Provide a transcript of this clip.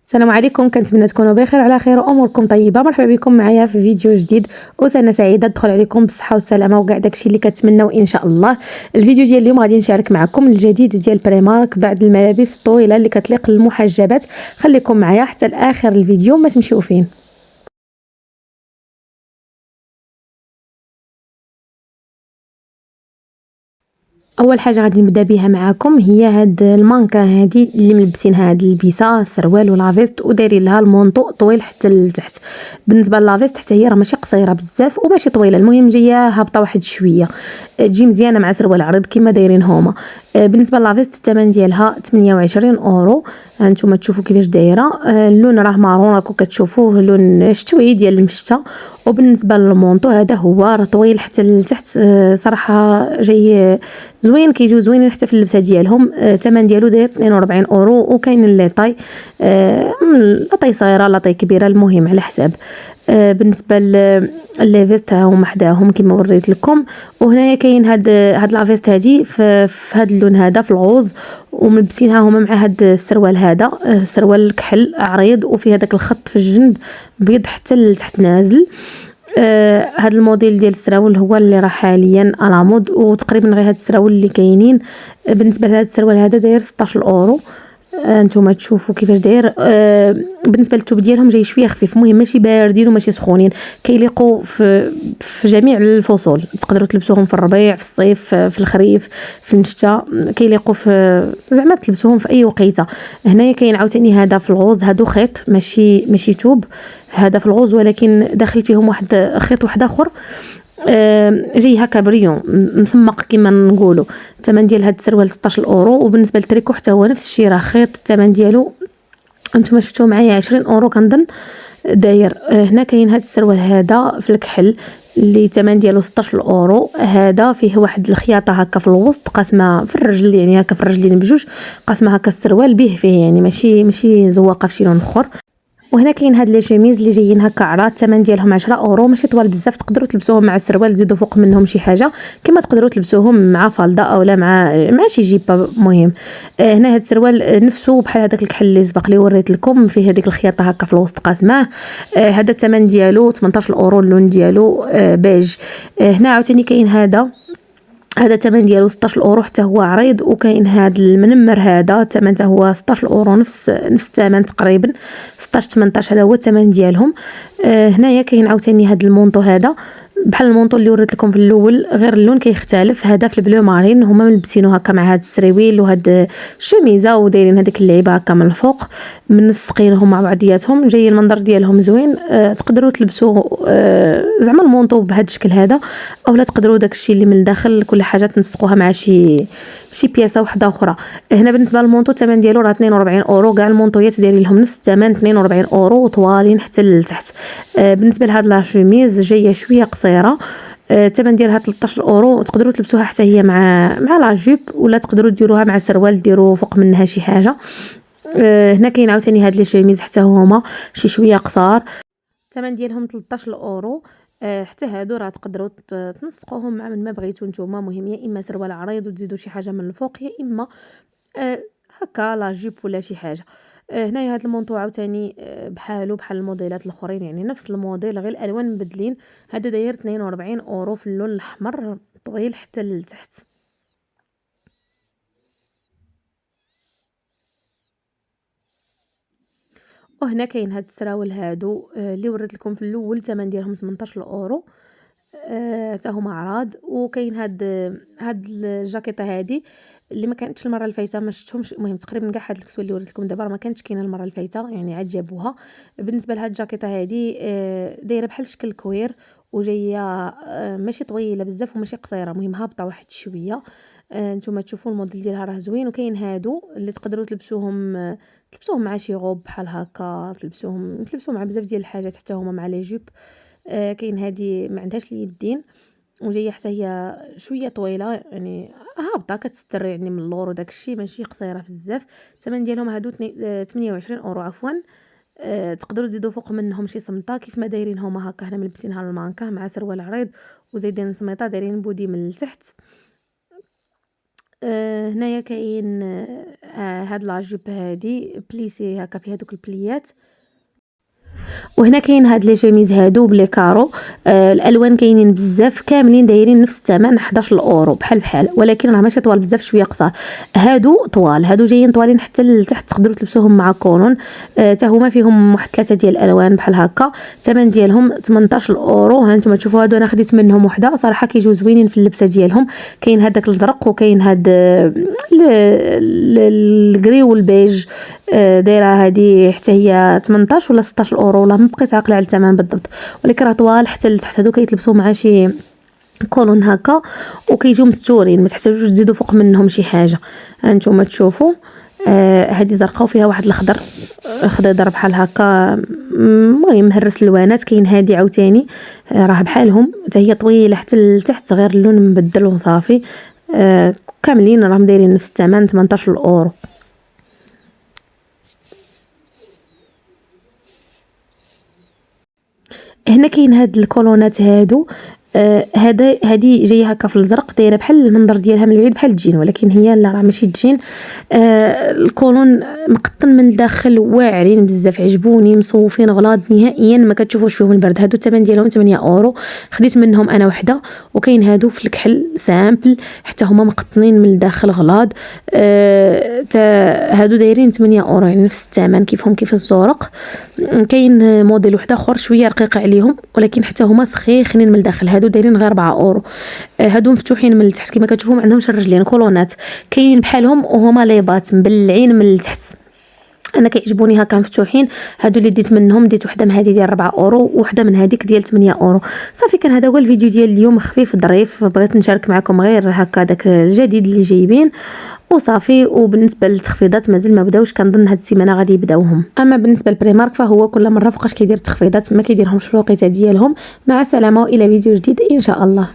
السلام عليكم، كنتمنى تكونوا بخير على خير واموركم طيبه. مرحبا بكم معايا في فيديو جديد وسنه سعيده تدخل عليكم بالصحه والسلامه وكاع داكشي اللي كتمناو ان شاء الله. الفيديو ديال اليوم غادي نشارك معكم الجديد ديال بريمارك بعد الملابس الطويله اللي كتليق للمحجبات. خليكم معايا حتى لاخر الفيديو، ما تمشيو فين. اول حاجه غادي نبدا بها معكم هي هاد المانكا هادي اللي ملبسينها هاد البيسه السروال والافيست ودايرين لها المونطو طويل حتى لتحت. بالنسبه للافيست حتى هي راه ماشي قصيره بزاف وماشي طويله، المهم جايه هابطه واحد شويه، تجي مزيانه مع سروال عريض كما دايرين هما. بالنسبه للافيست الثمن ديالها 28 اورو. هانتوما تشوفوا كيفاش دايره، اللون راه مارون راكم كتشوفوه، لون شتوي ديال المشتا. وبالنسبه للمونطو هذا هو راه طويل حتى لتحت، صراحه جاي زوين، كيجيو زوينين حتى في اللبسه ديالهم. الثمن ديالو داير 42 اورو. وكاين لي طاي، لا طاي صغيره لا طاي كبيره، المهم على حساب. بالنسبه لي فيست ها هما حداهم كما وريت لكم. وهنايا كاين هاد لافيست هادي في هاد اللون هذا في الغوز، وملبسينها هما مع هاد السروال هذا، سروال كحل عريض وفيه هذاك الخط في الجنب بيض حتى لتحت نازل. هاد الموديل ديال السراول هو اللي راه حاليا على مود، وتقريبا غير هاد السراول اللي كاينين. بالنسبه لهاد السروال هذا داير 16 اورو. نتوما تشوفوا كيفاش داير. بالنسبه للثوب ديالهم جاي شويه خفيف، المهم ماشي باردين وماشي سخونين، كيليقوا في جميع الفصول. تقدروا تلبسوهم في الربيع، في الصيف، في الخريف، في الشتاء، كيليقوا في زعما تلبسوهم في اي وقيته. هنايا كاين عاوتاني هذا في الغوز، هادو خيط ماشي توب، هذا في الغوز ولكن داخل فيهم واحد خيط واحد اخر، جاي هكا بريون مسمق كما نقولوا. الثمن ديال هاد السروال 16 اورو. وبالنسبه للتريكو حتى هو نفس الشيء، راه خيط، الثمن ديالو انتم شفتوه معايا 20 اورو كنظن داير. هنا كاين هاد السروال هذا في الكحل اللي الثمن ديالو 16 اورو. هذا فيه واحد الخياطه هكا في الوسط قاسمه في الرجل، يعني هكا في الرجلين بجوج قاسمه هكا السروال به فيه، يعني ماشي زواقه في شي لون اخر. وهنا كاين هاد لي شيميز اللي جايين هكا عراض، الثمن ديالهم 10 اورو، ماشي طوال بزاف، تقدروا تلبسوهم مع السروال تزيدوا فوق منهم شي حاجه، كما تقدروا تلبسوهم مع فالدا اولا مع شي جيبه. مهم. هنا هاد السروال نفسه بحال هذاك الكحل اللي سبق لي وريت لكم، فيه هذيك الخياطه هكا في الوسط قاسماه. هذا الثمن ديالو 18 اورو، اللون ديالو بيج. هنا عاوتاني كاين هذا الثمن ديالو 16 اورو حتى هو عريض. وكاين هذا المنمر هذا الثمن حتى هو 16 اورو، نفس الثمن تقريبا 16 18، هذا هو الثمن ديالهم. هنايا كاين عاوتاني هذا المونطو هذا بحال المونطو اللي وريت لكم في الاول، غير اللون كيختلف. هذا في البلو مارين، هما ملبسينو هكا مع هذا السريويل وهاد الشميزه ودايرين هذيك اللعيبه هكا من الفوق منسقينهم مع بعضياتهم، جاي المنظر ديالهم زوين. تقدروا تلبسوا زعما المونطو بهذا الشكل هذا، اولا تقدروا داكشي اللي من الداخل كل حاجه تنسقوها مع شي بياسه واحده اخرى. هنا بالنسبه للمونطو الثمن ديالو راه 42 اورو، كاع المونطويات دايرين لهم نفس الثمن 42 اورو وطوالين حتى لتحت. بالنسبه لهاد لا شوميز جايه شويه قصيره، الثمن ديالها 13 اورو، تقدروا تلبسوها حتى هي مع لا جيب، ولا تقدروا ديروها مع سروال ديروا فوق منها شي حاجه. هنا كاين عاوتاني هاد لي شوميز حتى هما شي شويه قصار، الثمن ديالهم 13 اورو. حتى هادو راه تقدروا تنسقوهم مع من ما بغيتو نتوما، مهم يا اما سروال عريض وتزيدوا شي حاجه من الفوق، يا اما آه هكا لا جيب ولا شي حاجه. هنايا هاد المونطو عاوتاني بحال الموديلات الاخرين، يعني نفس الموديل غير الالوان مبدلين. هذا داير 42 اورو في اللون الاحمر طويل حتى لتحت. وهنا كاين هاد السراول هادو اللي وريت لكم في الاول، الثمن ديالهم 18 اورو. حتى هما عراض. وكاين هاد الجاكيطه هادي اللي ما كانتش المره الفايته، ما شفتهمش، المهم تقريبا كاع هاد الكسوه اللي وريت لكم دابا ما كانتش كاينه المره الفايته، يعني عاد جابوها. بالنسبه لهاد الجاكيطه هادي دايره بحال شكل كوير، وجايه ماشي طويله بزاف وماشي قصيره، المهم هابطه واحد شويه. نتوما تشوفوا الموديل ديالها راه زوين. وكاين هادو اللي تقدروا تلبسوهم مع شي غوب بحال هكا، تلبسوا مع بزاف ديال الحاجات حتى هما مع لي جيب. كاين هادي ما عندهاش اليدين، وجايه حتى هي شويه طويله، يعني هابطه كتستر يعني من اللور وداك الشيء، ماشي قصيره بزاف. الثمن ديالهم هادو 28 اورو عفوا. تقدروا تزيدوا فوق منهم شي سمطه كيف ما دايرين هما هكا، حنا ملبسينها المانكا مع سروال عريض وزايدين سميطه، دايرين بودي من التحت. هنايا كاين هاد لاجوب هادي بليسي هكا فيها دوك البليات، وهنا كاين هاد لي شيميز هادو بلي كارو. الالوان كاينين بزاف كاملين دايرين نفس الثمن 11 اورو بحال بحال، ولكن راه ماشي طوال بزاف شويه قصار. هادو طوال، هادو جايين طوالين حتى لتحت، تقدروا تلبسوهم مع كولون. حتى هما فيهم واحد 3 ديال الالوان بحال هكا. الثمن ديالهم 18 اورو. ها نتوما تشوفوا هادو انا خديت منهم وحده صراحه كيجيو زوينين في اللبسه ديالهم. كاين هذاك الزرق وكاين هاد الكري والبيج. دايره هذه حتى هي 18 ولا 16 اورو، والله ما بقيت عاقله على الثمن بالضبط، ولكن راه طوال حتى لتحت. هادو كيتلبسوا مع شي كولون هكا وكيجيو مستورين، ما تحتاجوش تزيدوا فوق منهم شي حاجه. هانتوما تشوفوا هذه زرقاء وفيها واحد الخضر خضر بحال هكا، المهم مهرس الوانات. كاين هذه عاوتاني راه بحالهم حتى هي طويله حتى لتحت، غير اللون مبدل وصافي. كاملين راهم دايرين نفس الثمن 18 اورو. هنا كاين هاد الكولونات هادو. هادي جايه هكا في الزرق، دايره بحال المنظر ديالها من البعيد بحال الجين، ولكن هي لا، راه ماشي الجين. الكولون مقطن من الداخل، واعرين بزاف، عجبوني، مصوفين غلاض نهائيا، ما كتشوفوش فيهم البرد. هادو الثمن ديالهم 8 اورو، خديت منهم انا وحده. وكاين هادو في الكحل سامبل، حتى هما مقطنين من الداخل غلاض. هادو دايرين 8 اورو، يعني نفس الثمن كيفهم كيف الزورق. كاين موديل واحد اخر شويه رقيق عليهم، ولكن حتى هما سخيخنين من الداخل. هادو دايرين غير 4 اورو. هادو مفتوحين من التحت كما كتشوفوا، ما عندهمش الرجلين، كولونات كاينين بحالهم وهما ليبات مبلعين من التحت. انا كيعجبوني هكا مفتوحين. هادو اللي ديت منهم، ديت وحده من هذه ديال 4 اورو وحده من هذيك ديال 8 اورو. صافي، كان هذا هو الفيديو ديال اليوم، خفيف ظريف، بغيت نشارك معكم غير هكا داك الجديد اللي جايبين وصافي. وبالنسبه للتخفيضات مازال ما بداوش، كنظن هاد السيمانه غادي يبداوهم. اما بالنسبه لبريمارك فهو كل مره فوقاش كيدير التخفيضات ما كيديرهمش في الوقيته ديالهم. مع السلامه والى فيديو جديد ان شاء الله.